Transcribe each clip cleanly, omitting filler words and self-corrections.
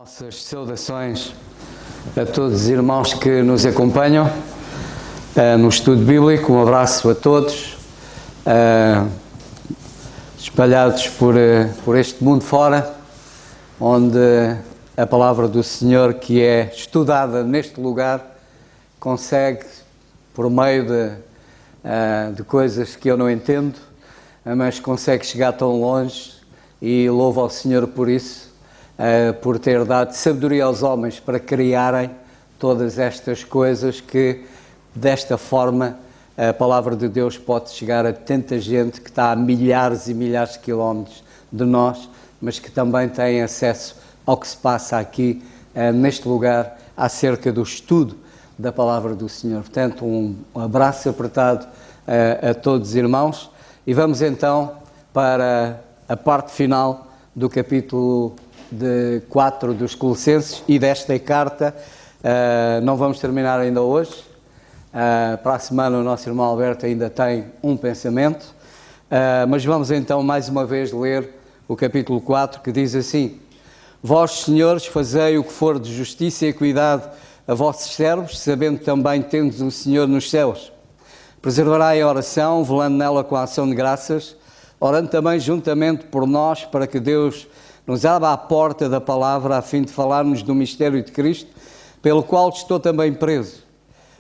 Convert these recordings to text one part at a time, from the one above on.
Nossas saudações a todos os irmãos que nos acompanham no estudo bíblico. Um abraço a todos, espalhados por este mundo fora, onde a palavra do Senhor, que é estudada neste lugar, consegue, por meio de coisas que eu não entendo, mas consegue chegar tão longe, e louvo ao Senhor por isso. Por ter dado sabedoria aos homens para criarem todas estas coisas que, desta forma, a palavra de Deus pode chegar a tanta gente que está a milhares e milhares de quilómetros de nós, mas que também tem acesso ao que se passa aqui, neste lugar, acerca do estudo da palavra do Senhor. Portanto, um abraço apertado a todos os irmãos, e vamos então para a parte final do capítulo 4 dos Colossenses e desta carta. Não vamos terminar ainda hoje. Para a semana o nosso irmão Alberto ainda tem um pensamento, mas vamos então mais uma vez ler o capítulo 4, que diz assim: Vós, senhores, fazei o que for de justiça e equidade a vossos servos, sabendo que também tendes o Senhor nos céus. Preservarai a oração, velando nela com a ação de graças, orando também juntamente por nós, para que Deus nos abra a porta da palavra, a fim de falarmos do mistério de Cristo, pelo qual estou também preso,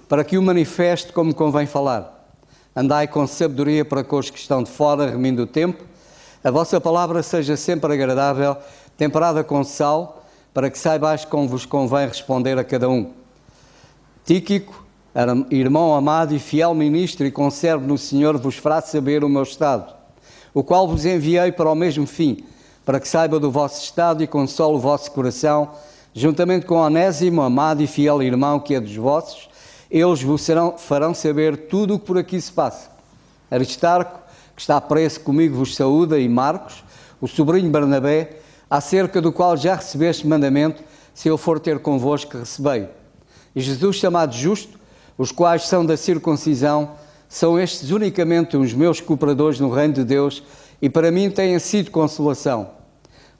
para que o manifeste como convém falar. Andai com sabedoria para com os que estão de fora, remindo o tempo. A vossa palavra seja sempre agradável, temperada com sal, para que saibais como vos convém responder a cada um. Tíquico, irmão amado e fiel ministro e conservo no Senhor, vos fará saber o meu estado, o qual vos enviei para o mesmo fim, para que saiba do vosso estado e console o vosso coração, juntamente com Onésimo, amado e fiel irmão que é dos vossos. Eles vos farão saber tudo o que por aqui se passa. Aristarco, que está preso comigo, vos saúda, e Marcos, o sobrinho Barnabé, acerca do qual já recebeste mandamento, se eu for ter convosco, recebei. E Jesus, chamado Justo, os quais são da circuncisão, são estes unicamente os meus cooperadores no reino de Deus, e para mim têm sido consolação.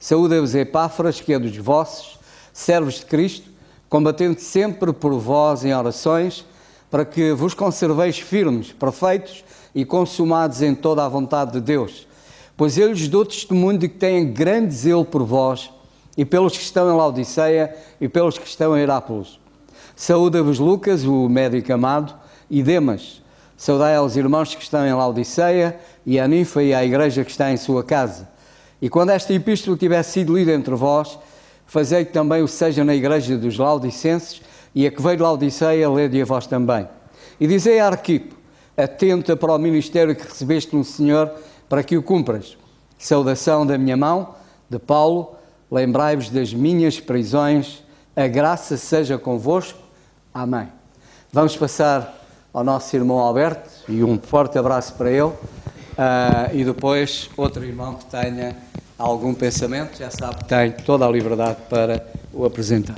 Saúda-vos Epáfras, que é dos vossos, servos de Cristo, combatendo sempre por vós em orações, para que vos conserveis firmes, perfeitos e consumados em toda a vontade de Deus. Pois eu lhes dou testemunho de que têm grande zelo por vós, e pelos que estão em Laodiceia, e pelos que estão em Herápolis. Saúda-vos Lucas, o médico amado, e Demas. Saudai aos irmãos que estão em Laodiceia, e a Ninfa e à igreja que está em sua casa. E quando esta epístola tiver sido lida entre vós, fazei que também o seja na igreja dos Laodicenses, e a que veio de Laodiceia, lede a vós também. E dizei a Arquipo: atenta para o ministério que recebeste no Senhor, para que o cumpras. Saudação da minha mão, de Paulo. Lembrai-vos das minhas prisões. A graça seja convosco. Amém. Vamos passar ao nosso irmão Alberto, e um forte abraço para ele. E depois outro irmão que tenha algum pensamento, já sabe que tem toda a liberdade para o apresentar.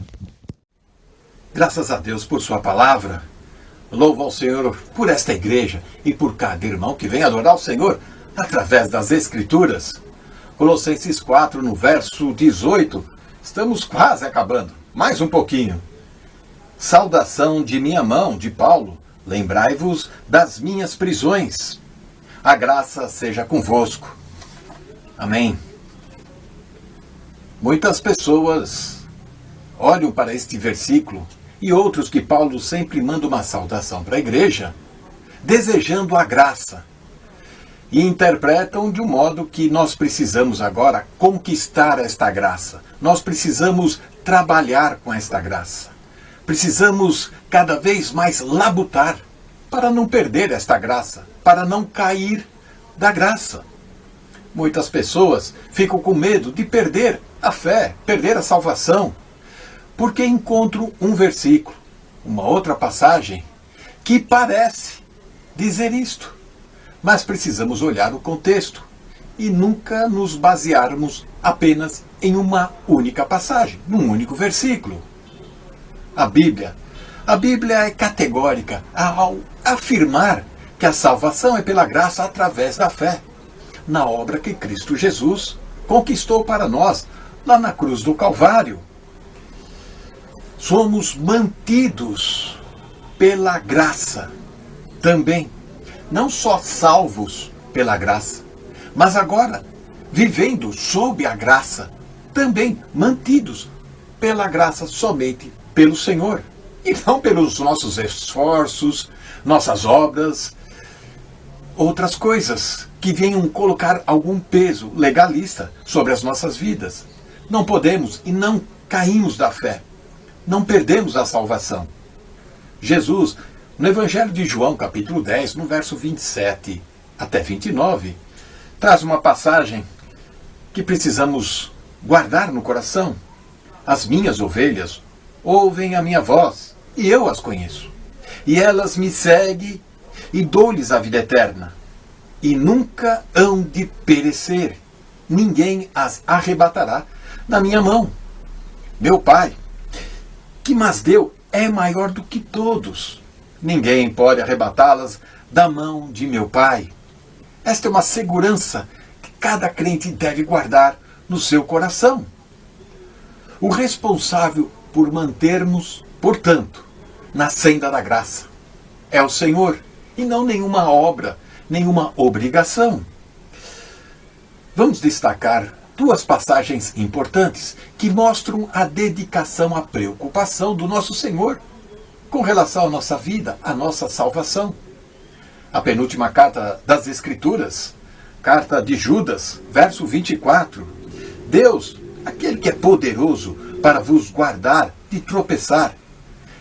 Graças a Deus por sua palavra. Louvo ao Senhor por esta igreja e por cada irmão que vem adorar o Senhor através das Escrituras. Colossenses 4, no verso 18, estamos quase acabando, mais um pouquinho. Saudação de minha mão, de Paulo, lembrai-vos das minhas prisões. A graça seja convosco. Amém. Muitas pessoas olham para este versículo, e outros que Paulo sempre manda uma saudação para a igreja, desejando a graça, e interpretam de um modo que nós precisamos agora conquistar esta graça. Nós precisamos trabalhar com esta graça. Precisamos cada vez mais labutar para não perder esta graça, para não cair da graça. Muitas pessoas ficam com medo de perder a fé, perder a salvação, porque encontram um versículo, uma outra passagem, que parece dizer isto. Mas precisamos olhar o contexto e nunca nos basearmos apenas em uma única passagem, num único versículo. A Bíblia é categórica ao afirmar que a salvação é pela graça através da fé, na obra que Cristo Jesus conquistou para nós, lá na cruz do Calvário. somos mantidos pela graça também. Não só salvos pela graça, mas agora vivendo sob a graça, também mantidos pela graça somente pelo Senhor. E não pelos nossos esforços, nossas obras, outras coisas que venham colocar algum peso legalista sobre as nossas vidas. Não podemos e não caímos da fé. Não perdemos a salvação. Jesus, no Evangelho de João, capítulo 10, no verso 27 até 29, traz uma passagem que precisamos guardar no coração. As minhas ovelhas ouvem a minha voz, e eu as conheço. E elas me seguem, e dou-lhes a vida eterna. E nunca hão de perecer. Ninguém as arrebatará da minha mão. Meu Pai, que mas deu, é maior do que todos. Ninguém pode arrebatá-las da mão de meu Pai. Esta é uma segurança que cada crente deve guardar no seu coração. O responsável por mantermos, portanto, na senda da graça é o Senhor, e não nenhuma obra, nenhuma obrigação. Vamos destacar duas passagens importantes que mostram a dedicação, a preocupação do nosso Senhor com relação à nossa vida, à nossa salvação. A penúltima carta das Escrituras, carta de Judas, verso 24. Deus, aquele que é poderoso para vos guardar de tropeçar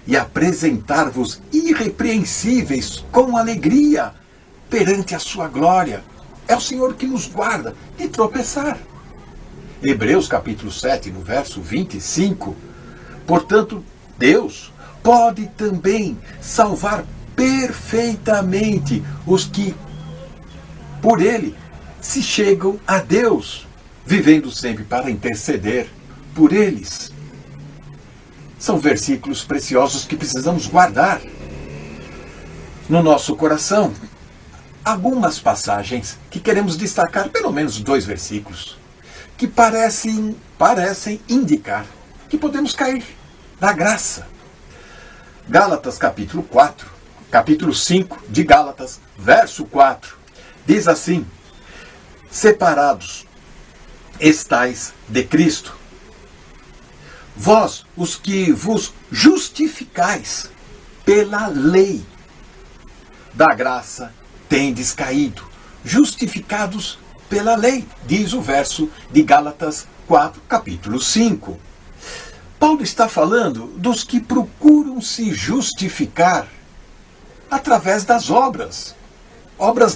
e apresentar-vos irrepreensíveis com alegria perante a sua glória. É o Senhor que nos guarda de tropeçar. Hebreus capítulo 7, no verso 25. Portanto, Deus pode também salvar perfeitamente os que, por Ele, se chegam a Deus, vivendo sempre para interceder por eles. São versículos preciosos que precisamos guardar no nosso coração. Algumas passagens que queremos destacar, pelo menos 2 versículos, que parecem indicar que podemos cair da graça. Gálatas capítulo 4, capítulo 5 de Gálatas, verso 4, diz assim: separados estais de Cristo, vós os que vos justificais pela lei da graça tendes caído, justificados pela lei, diz o verso de Gálatas 4, capítulo 5. Paulo está falando dos que procuram se justificar através das obras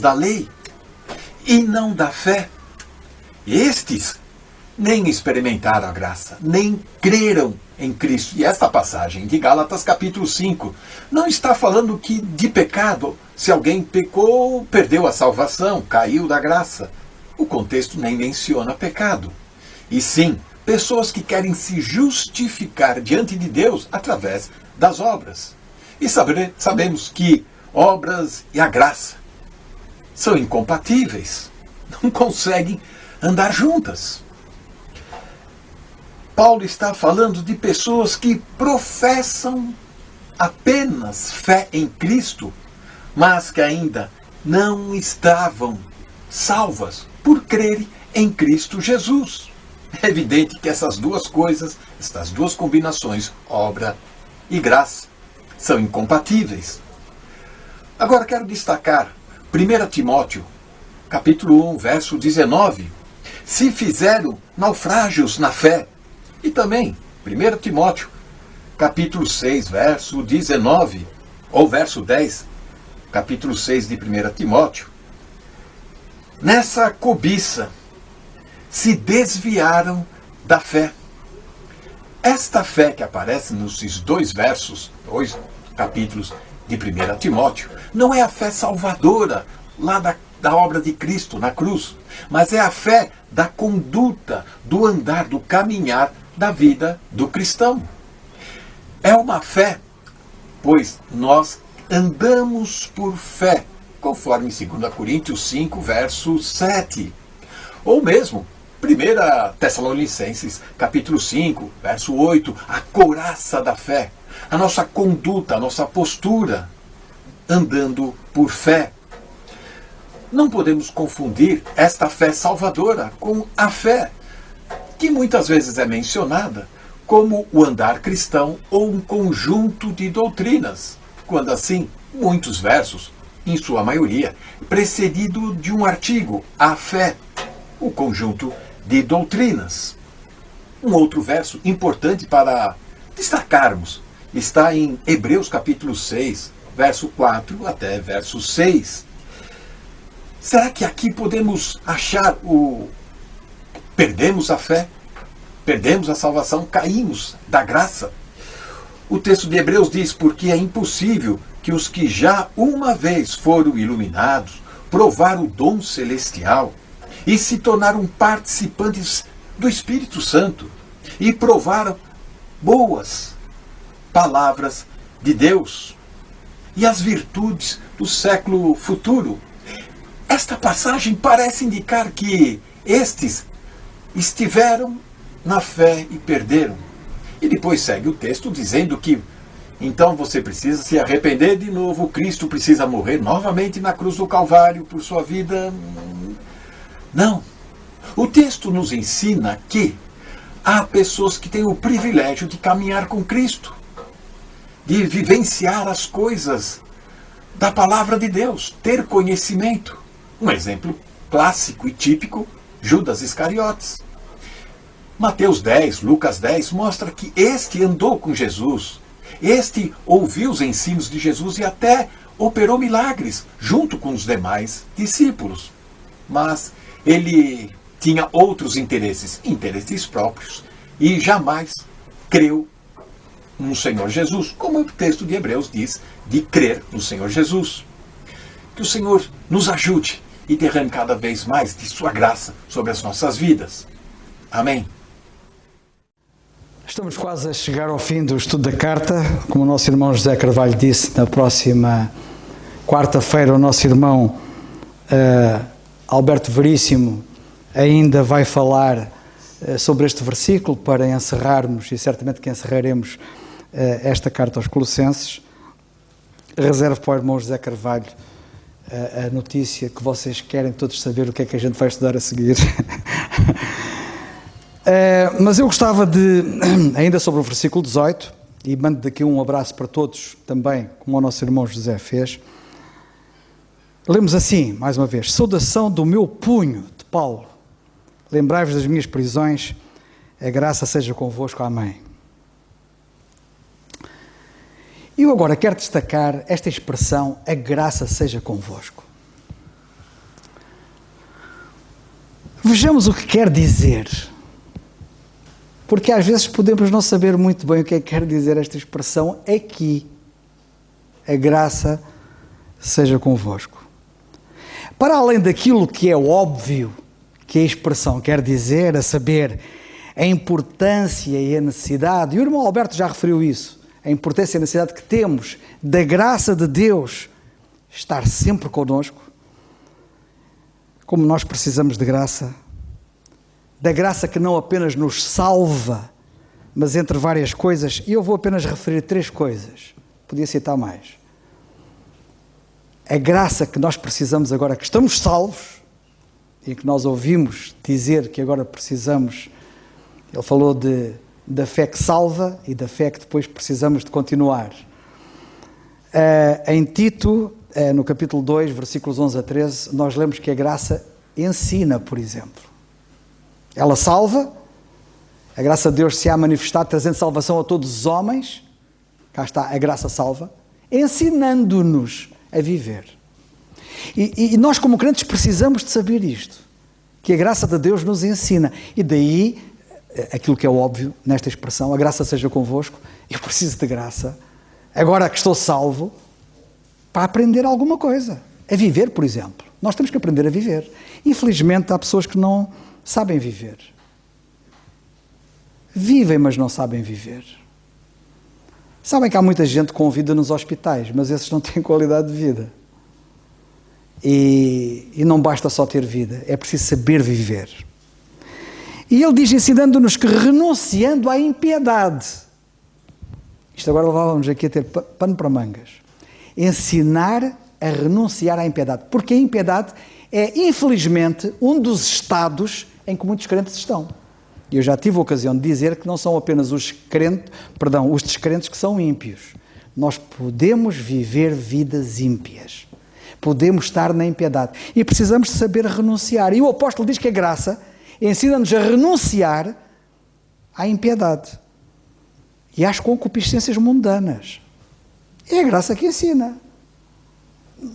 da lei, e não da fé. Estes nem experimentaram a graça, nem creram em Cristo. E esta passagem de Gálatas capítulo 5 não está falando que de pecado, se alguém pecou, perdeu a salvação, caiu da graça. O contexto nem menciona pecado. E sim, pessoas que querem se justificar diante de Deus através das obras. E sabemos que obras e a graça são incompatíveis, não conseguem andar juntas. Paulo está falando de pessoas que professam apenas fé em Cristo, mas que ainda não estavam salvas por crerem em Cristo Jesus. É evidente que essas duas coisas, estas duas combinações, obra e graça, são incompatíveis. Agora quero destacar 1 Timóteo, capítulo 1, verso 19. Se fizeram naufrágios na fé. E também 1 Timóteo, capítulo 6, verso 19, ou verso 10, capítulo 6 de 1 Timóteo. Nessa cobiça, se desviaram da fé. Esta fé que aparece nesses 2 versos, 2 capítulos de 1 Timóteo, não é a fé salvadora lá da obra de Cristo na cruz, mas é a fé da conduta, do andar, do caminhar da vida do cristão. É uma fé, pois nós andamos por fé, conforme 2 Coríntios 5, verso 7. Ou mesmo 1 Tessalonicenses, capítulo 5, verso 8, a couraça da fé, a nossa conduta, a nossa postura, andando por fé. Não podemos confundir esta fé salvadora com a fé que muitas vezes é mencionada como o andar cristão ou um conjunto de doutrinas, quando assim, muitos versos, em sua maioria, precedido de um artigo, a fé, o conjunto de doutrinas. Um outro verso importante para destacarmos está em Hebreus capítulo 6, verso 4 até verso 6. Será que aqui podemos achar perdemos a fé? Perdemos a salvação? Caímos da graça? O texto de Hebreus diz, porque é impossível que os que já uma vez foram iluminados, provaram o dom celestial e se tornaram participantes do Espírito Santo e provaram boas palavras de Deus e as virtudes do século futuro. Esta passagem parece indicar que estes estiveram na fé e perderam. E depois segue o texto dizendo que então você precisa se arrepender de novo, Cristo precisa morrer novamente na cruz do Calvário por sua vida. Não. O texto nos ensina que há pessoas que têm o privilégio de caminhar com Cristo, de vivenciar as coisas da palavra de Deus, ter conhecimento. Um exemplo clássico e típico, Judas Iscariotes. Mateus 10, Lucas 10 mostra que este andou com Jesus, este ouviu os ensinos de Jesus e até operou milagres junto com os demais discípulos. Mas ele tinha outros interesses próprios, e jamais creu no Senhor Jesus, como o texto de Hebreus diz, de crer no Senhor Jesus. Que o Senhor nos ajude e derrame cada vez mais de sua graça sobre as nossas vidas. Amém. Estamos quase a chegar ao fim do estudo da carta. Como o nosso irmão José Carvalho disse, na próxima quarta-feira o nosso irmão Alberto Veríssimo ainda vai falar sobre este versículo para encerrarmos, e certamente que encerraremos esta carta aos Colossenses. Reservo para o irmão José Carvalho a notícia que vocês querem todos saber o que é que a gente vai estudar a seguir. Mas eu gostava de, ainda sobre o versículo 18, e mando daqui um abraço para todos também, como o nosso irmão José fez. Lemos assim, mais uma vez: saudação do meu punho, de Paulo. Lembrai-vos das minhas prisões, a graça seja convosco. Amém. E eu agora quero destacar esta expressão, a graça seja convosco. Vejamos o que quer dizer. Porque às vezes podemos não saber muito bem o que é que quer dizer esta expressão aqui. A graça seja convosco. Para além daquilo que é óbvio que a expressão quer dizer, a saber, a importância e a necessidade, e o irmão Alberto já referiu isso, a importância e a necessidade que temos da graça de Deus estar sempre connosco, como nós precisamos de graça, da graça que não apenas nos salva, mas entre várias coisas, e eu vou apenas referir 3 coisas, podia citar mais. A graça que nós precisamos agora, que estamos salvos, e que nós ouvimos dizer que agora precisamos, ele falou da fé que salva e da fé que depois precisamos de continuar. Em Tito, no capítulo 2, versículos 11 a 13, nós lemos que a graça ensina, por exemplo. Ela salva, a graça de Deus se há manifestado, trazendo salvação a todos os homens, cá está, a graça salva, ensinando-nos a viver. E nós como crentes precisamos de saber isto, que a graça de Deus nos ensina, e daí, aquilo que é óbvio nesta expressão, a graça seja convosco, eu preciso de graça, agora que estou salvo, para aprender alguma coisa, a viver, por exemplo. Nós temos que aprender a viver. Infelizmente há pessoas que não sabem viver. Vivem, mas não sabem viver. Sabem que há muita gente com vida nos hospitais, mas esses não têm qualidade de vida. E não basta só ter vida, é preciso saber viver. E ele diz, ensinando-nos que renunciando à impiedade, isto agora levávamos aqui a ter pano para mangas, ensinar a renunciar à impiedade, porque a impiedade é, infelizmente, um dos estados em que muitos crentes estão. E eu já tive a ocasião de dizer que não são apenas os descrentes que são ímpios. Nós podemos viver vidas ímpias. Podemos estar na impiedade. E precisamos de saber renunciar. E o apóstolo diz que a graça ensina-nos a renunciar à impiedade e às concupiscências mundanas. É a graça que ensina.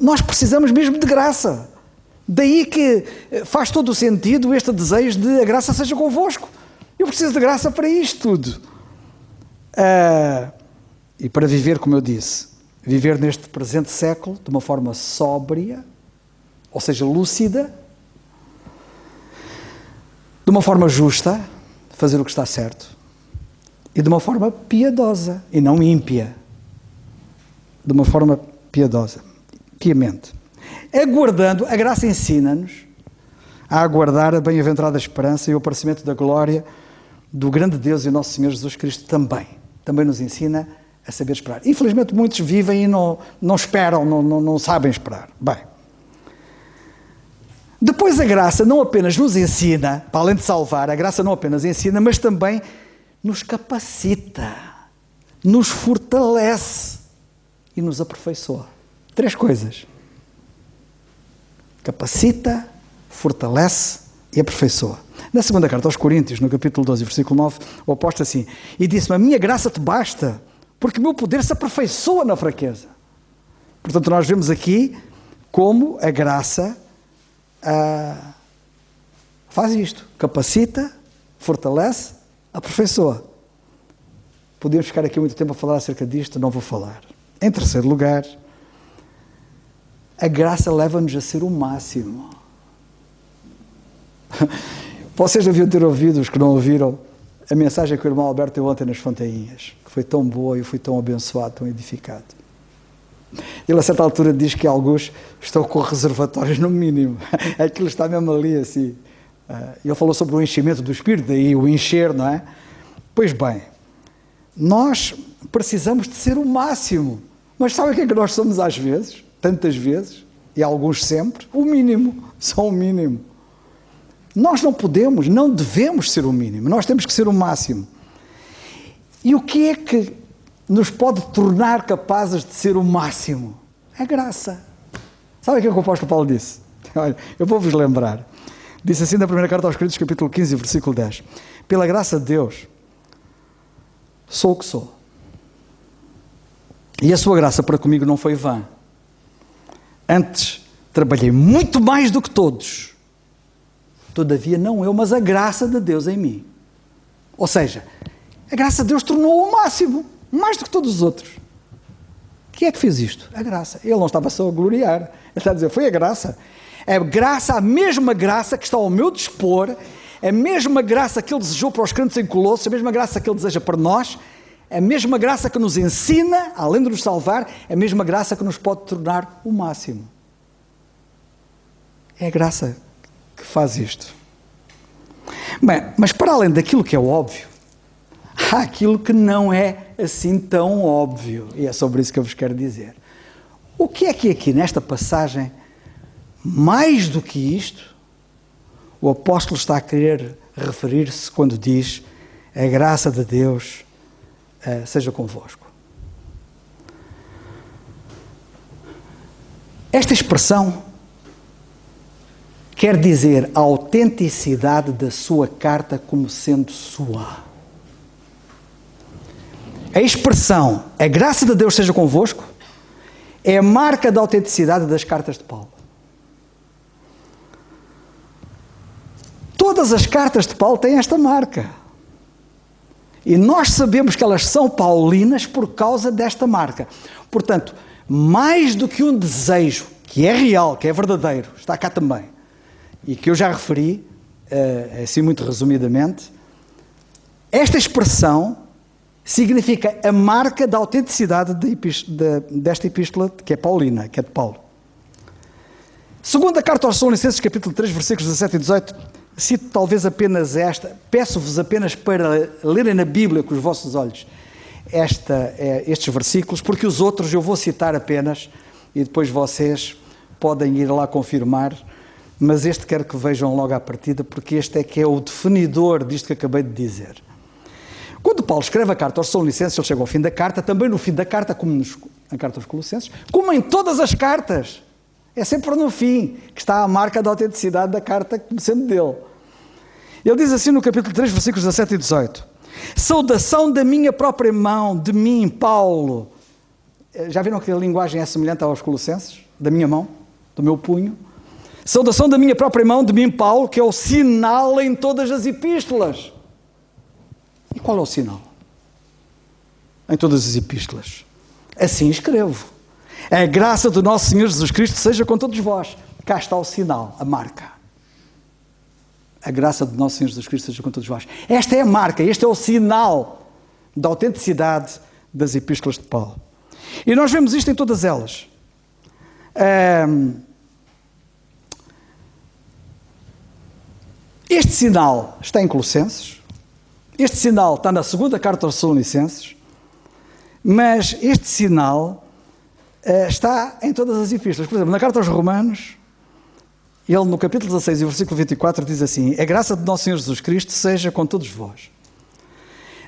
Nós precisamos mesmo de graça. Daí que faz todo o sentido este desejo de a graça seja convosco. Eu preciso de graça para isto tudo. E para viver, como eu disse, viver neste presente século de uma forma sóbria, ou seja, lúcida, de uma forma justa, fazer o que está certo, e de uma forma piedosa, e não ímpia. De uma forma piedosa, piamente. Aguardando, a graça ensina-nos a aguardar a bem-aventurada esperança e o aparecimento da glória do grande Deus e nosso Senhor Jesus Cristo também nos ensina a saber esperar. Infelizmente muitos vivem e não esperam, não sabem esperar. Bem, depois a graça não apenas nos ensina, para além de salvar, a graça não apenas ensina, mas também nos capacita, nos fortalece e nos aperfeiçoa. 3 coisas. Capacita, fortalece e aperfeiçoa. Na segunda carta aos Coríntios, no capítulo 12, versículo 9, o apóstolo assim, e disse-me, a minha graça te basta, porque o meu poder se aperfeiçoa na fraqueza. Portanto, nós vemos aqui como a graça faz isto, capacita, fortalece, aperfeiçoa. Podemos ficar aqui muito tempo a falar acerca disto, não vou falar. Em terceiro lugar, a graça leva-nos a ser o máximo. Vocês deviam ter ouvido, os que não ouviram, a mensagem que o irmão Alberto deu ontem nas Fontainhas, que foi tão boa e eu fui tão abençoado, tão edificado. Ele a certa altura diz que alguns estão com reservatórios no mínimo. Aquilo está mesmo ali assim. Ele falou sobre o enchimento do Espírito, daí o encher, não é? Pois bem, nós precisamos de ser o máximo. Mas sabe o que é que nós somos às vezes? Tantas vezes, e alguns sempre, o mínimo, só o mínimo. Nós não podemos, não devemos ser o mínimo, nós temos que ser o máximo. E o que é que nos pode tornar capazes de ser o máximo? A graça. Sabe o que é que o apóstolo Paulo disse? Olha, eu vou-vos lembrar. Disse assim na primeira carta aos Coríntios, capítulo 15, versículo 10. Pela graça de Deus, sou o que sou. E a sua graça para comigo não foi vã. Antes, trabalhei muito mais do que todos. Todavia, não eu, mas a graça de Deus em mim. Ou seja, a graça de Deus tornou o máximo, mais do que todos os outros. Quem é que fez isto? A graça. Ele não estava só a gloriar. Ele está a dizer, foi a graça. A graça, a mesma graça que está ao meu dispor, a mesma graça que Ele desejou para os crentes em Colossos, a mesma graça que Ele deseja para nós, a mesma graça que nos ensina, além de nos salvar, a mesma graça que nos pode tornar o máximo. É a graça que faz isto. Bem, mas para além daquilo que é óbvio, há aquilo que não é assim tão óbvio, e é sobre isso que eu vos quero dizer. O que é que aqui nesta passagem, mais do que isto, o apóstolo está a querer referir-se quando diz a graça de Deus seja convosco? Esta expressão quer dizer a autenticidade da sua carta como sendo sua. A expressão, a graça de Deus seja convosco, é a marca da autenticidade das cartas de Paulo. Todas as cartas de Paulo têm esta marca. E nós sabemos que elas são paulinas por causa desta marca. Portanto, mais do que um desejo, que é real, que é verdadeiro, está cá também, e que eu já referi, assim muito resumidamente, esta expressão significa a marca da autenticidade desta epístola, que é paulina, que é de Paulo. Segunda carta aos Tessalonicenses, capítulo 3, versículos 17 e 18, cito talvez apenas esta, peço-vos apenas para lerem na Bíblia com os vossos olhos estes versículos, porque os outros eu vou citar apenas e depois vocês podem ir lá confirmar, mas este quero que vejam logo à partida, porque este é que é o definidor disto que acabei de dizer. Quando Paulo escreve a carta aos Tessalonicenses, ele chega ao fim da carta, também no fim da carta, como na carta aos Colossenses, como em todas as cartas, é sempre no fim que está a marca da autenticidade da carta sendo dele. Ele diz assim no capítulo 3, versículos 17 e 18: saudação da minha própria mão, de mim, Paulo. Já viram que a linguagem é semelhante aos Colossenses? Da minha mão, do meu punho. Saudação da minha própria mão, de mim, Paulo, que é o sinal em todas as epístolas. E qual é o sinal? Em todas as epístolas. Assim escrevo. A graça do nosso Senhor Jesus Cristo seja com todos vós. Cá está o sinal, a marca. A graça do nosso Senhor Jesus Cristo seja com todos vós. Esta é a marca, este é o sinal da autenticidade das epístolas de Paulo. E nós vemos isto em todas elas. Este sinal está em Colossenses, este sinal está na segunda carta aos Tessalonicenses, mas este sinal está em todas as epístolas. Por exemplo, na carta aos Romanos, ele no capítulo 16 e versículo 24 diz assim: a graça de nosso Senhor Jesus Cristo seja com todos vós.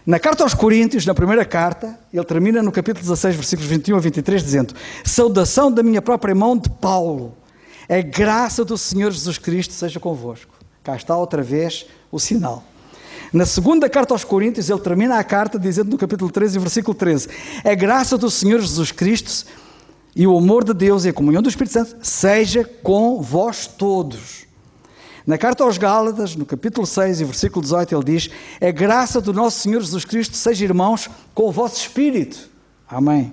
Na carta aos Coríntios, na primeira carta, ele termina no capítulo 16, versículos 21 a 23, dizendo: saudação da minha própria mão, de Paulo, a graça do Senhor Jesus Cristo seja convosco. Cá está outra vez o sinal. Na segunda carta aos Coríntios, ele termina a carta dizendo no capítulo 13, versículo 13: a graça do Senhor Jesus Cristo e o amor de Deus e a comunhão do Espírito Santo seja com vós todos. Na carta aos Gálatas, no capítulo 6 e versículo 18, ele diz: a graça do nosso Senhor Jesus Cristo seja, irmãos, com o vosso espírito. Amém.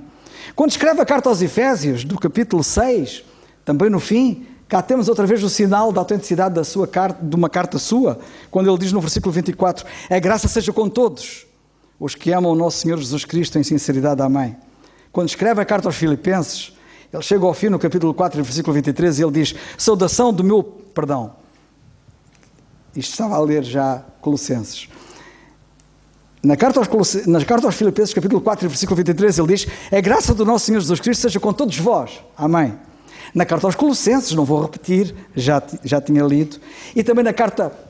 Quando escreve a carta aos Efésios, do capítulo 6, também no fim, cá temos outra vez o sinal da autenticidade da sua carta, de uma carta sua, quando ele diz no versículo 24: a graça seja com todos os que amam o nosso Senhor Jesus Cristo em sinceridade. Amém. Quando escreve a carta aos Filipenses, ele chega ao fim no capítulo 4, versículo 23, e ele diz: saudação do meu... Perdão. Isto estava a ler já Colossenses. Na carta aos Filipenses, capítulo 4, versículo 23, ele diz: a graça do nosso Senhor Jesus Cristo seja com todos vós. Amém. Na carta aos Colossenses, não vou repetir, já tinha lido. E também na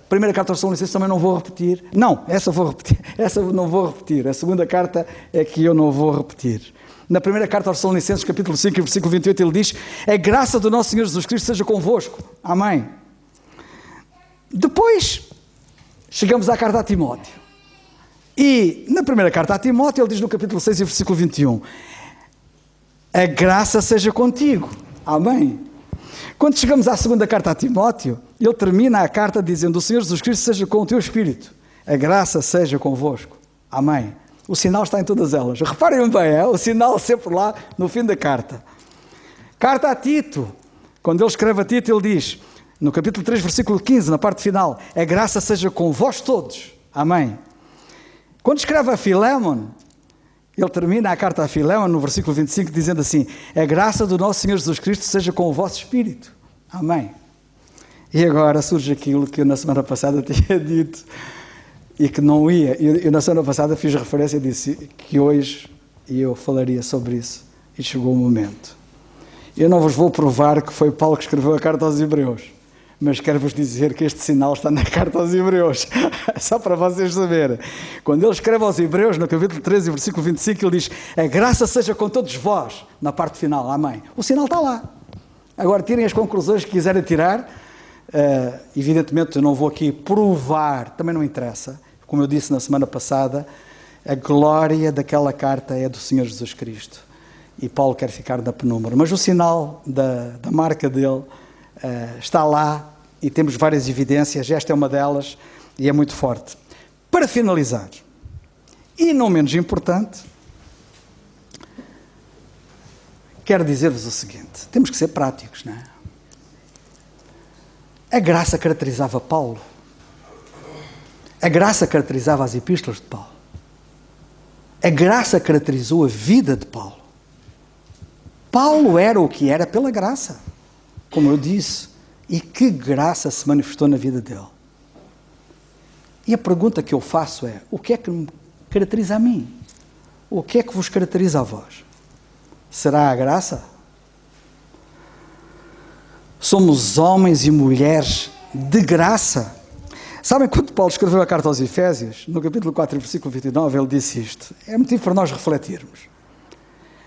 primeira carta aos Tessalonicenses também não vou repetir. Não, essa vou repetir. Essa não vou repetir. A segunda carta é que eu não vou repetir. Na primeira carta aos Tessalonicenses, capítulo 5, versículo 28, ele diz: a graça do nosso Senhor Jesus Cristo seja convosco. Amém. Depois, chegamos à carta a Timóteo. E na primeira carta a Timóteo, ele diz no capítulo 6 e versículo 21: a graça seja contigo. Amém. Quando chegamos à segunda carta a Timóteo, ele termina a carta dizendo: o Senhor Jesus Cristo seja com o teu espírito. A graça seja convosco. Amém. O sinal está em todas elas. Reparem bem, o sinal sempre lá no fim da carta. Carta a Tito. Quando ele escreve a Tito, ele diz, no capítulo 3, versículo 15, na parte final: a graça seja com vós todos. Amém. Quando escreve a Filémon, ele termina a carta a Filémon no versículo 25 dizendo assim: a graça do nosso Senhor Jesus Cristo seja com o vosso espírito. Amém. E agora surge aquilo que eu na semana passada tinha dito e que não ia. Eu na semana passada fiz referência e disse que hoje eu falaria sobre isso. E chegou o momento. Eu não vos vou provar que foi Paulo que escreveu a carta aos Hebreus, mas quero-vos dizer que este sinal está na carta aos Hebreus, só para vocês saberem. Quando ele escreve aos Hebreus, no capítulo 13, versículo 25, ele diz: a graça seja com todos vós, na parte final. Amém. O sinal está lá. Agora tirem as conclusões que quiserem tirar. Evidentemente eu não vou aqui provar, também não interessa. Como eu disse na semana passada, a glória daquela carta é do Senhor Jesus Cristo. E Paulo quer ficar na penumbra. Mas o sinal da marca dele está lá e temos várias evidências. Esta é uma delas e é muito forte. Para finalizar, e não menos importante, quero dizer-vos o seguinte: temos que ser práticos, não é? A graça caracterizava Paulo. A graça caracterizava as epístolas de Paulo. A graça caracterizou a vida de Paulo. Paulo era o que era pela graça, como eu disse. E que graça se manifestou na vida dele. E a pergunta que eu faço é: o que é que me caracteriza a mim? O que é que vos caracteriza a vós? Será a graça? Somos homens e mulheres de graça. Sabem, quando Paulo escreveu a carta aos Efésios, no capítulo 4, versículo 29, ele disse isto. É motivo para nós refletirmos.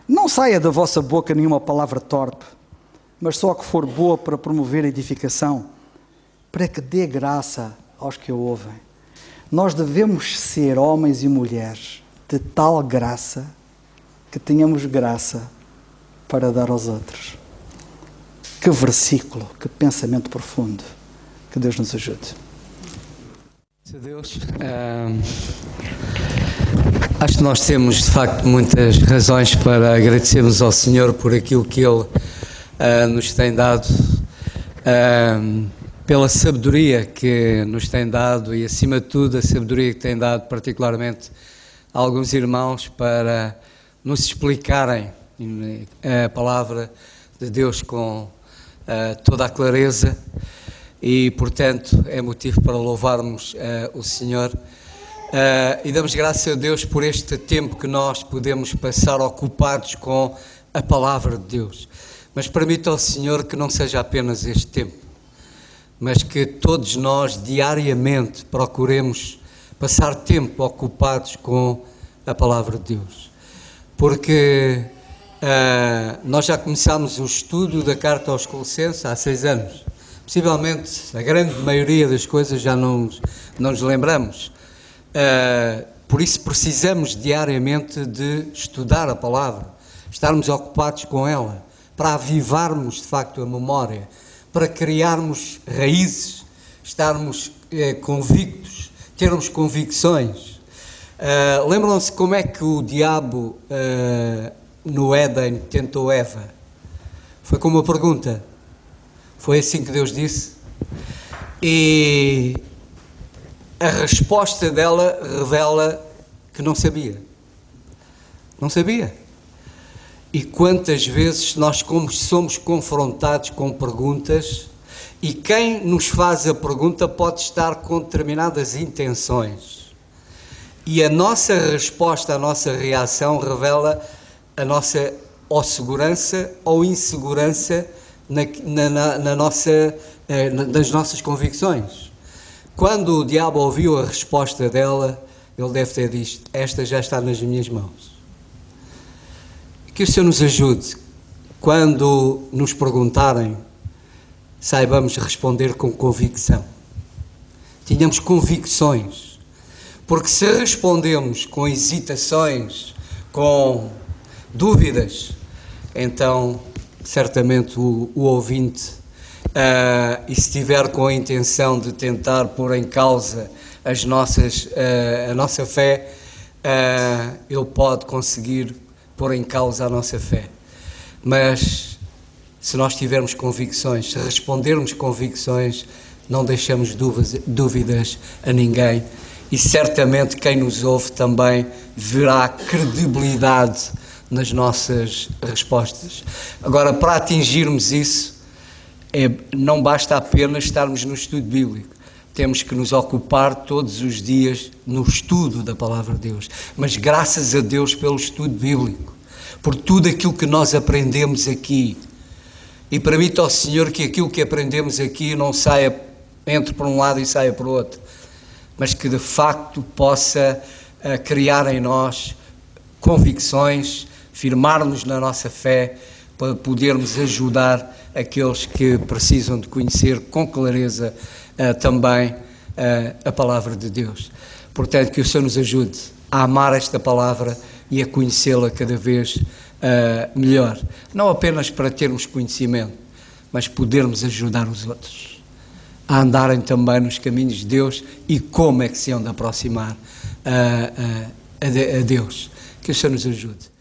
Não saia da vossa boca nenhuma palavra torpe, mas só a que for boa para promover a edificação, para que dê graça aos que a ouvem. Nós devemos ser homens e mulheres de tal graça que tenhamos graça para dar aos outros. Que versículo, que pensamento profundo. Que Deus nos ajude. Deus, acho que nós temos de facto muitas razões para agradecermos ao Senhor por aquilo que Ele nos tem dado, pela sabedoria que nos tem dado e, acima de tudo, a sabedoria que tem dado particularmente a alguns irmãos para nos explicarem a palavra de Deus com toda a clareza. E, portanto, é motivo para louvarmos o Senhor e damos graças a Deus por este tempo que nós podemos passar ocupados com a palavra de Deus. Mas permita ao Senhor que não seja apenas este tempo, mas que todos nós diariamente procuremos passar tempo ocupados com a palavra de Deus. Porque nós já começámos o estudo da carta aos Colossenses há 6 anos. Possivelmente a grande maioria das coisas já não nos lembramos. Por isso precisamos diariamente de estudar a palavra, estarmos ocupados com ela, para avivarmos de facto a memória, para criarmos raízes, estarmos convictos, termos convicções. Lembram-se como é que o diabo no Éden tentou Eva? Foi com uma pergunta. Foi assim que Deus disse, e a resposta dela revela que não sabia. Não sabia. E quantas vezes nós somos confrontados com perguntas, e quem nos faz a pergunta pode estar com determinadas intenções. E a nossa resposta, a nossa reação revela a nossa ou segurança ou insegurança nas nossas convicções. Quando o diabo ouviu a resposta dela, ele deve ter dito: esta já está nas minhas mãos. Que o Senhor nos ajude, quando nos perguntarem, saibamos responder com convicção. Tenhamos convicções, porque se respondemos com hesitações, com dúvidas, então certamente o ouvinte, e se estiver com a intenção de tentar pôr em causa a nossa fé, ele pode conseguir pôr em causa a nossa fé. Mas se nós tivermos convicções, se respondermos convicções, não deixamos dúvidas a ninguém, e certamente quem nos ouve também verá credibilidade nas nossas respostas. Agora, para atingirmos isso, não basta apenas estarmos no estudo bíblico. Temos que nos ocupar todos os dias no estudo da palavra de Deus. Mas graças a Deus pelo estudo bíblico, por tudo aquilo que nós aprendemos aqui. E permita ao Senhor que aquilo que aprendemos aqui não saia, entre por um lado e saia por outro, mas que de facto possa criar em nós convicções, firmar-nos na nossa fé, para podermos ajudar aqueles que precisam de conhecer com clareza também a palavra de Deus. Portanto, que o Senhor nos ajude a amar esta palavra e a conhecê-la cada vez melhor. Não apenas para termos conhecimento, mas podermos ajudar os outros a andarem também nos caminhos de Deus e como é que se hão de aproximar a Deus. Que o Senhor nos ajude.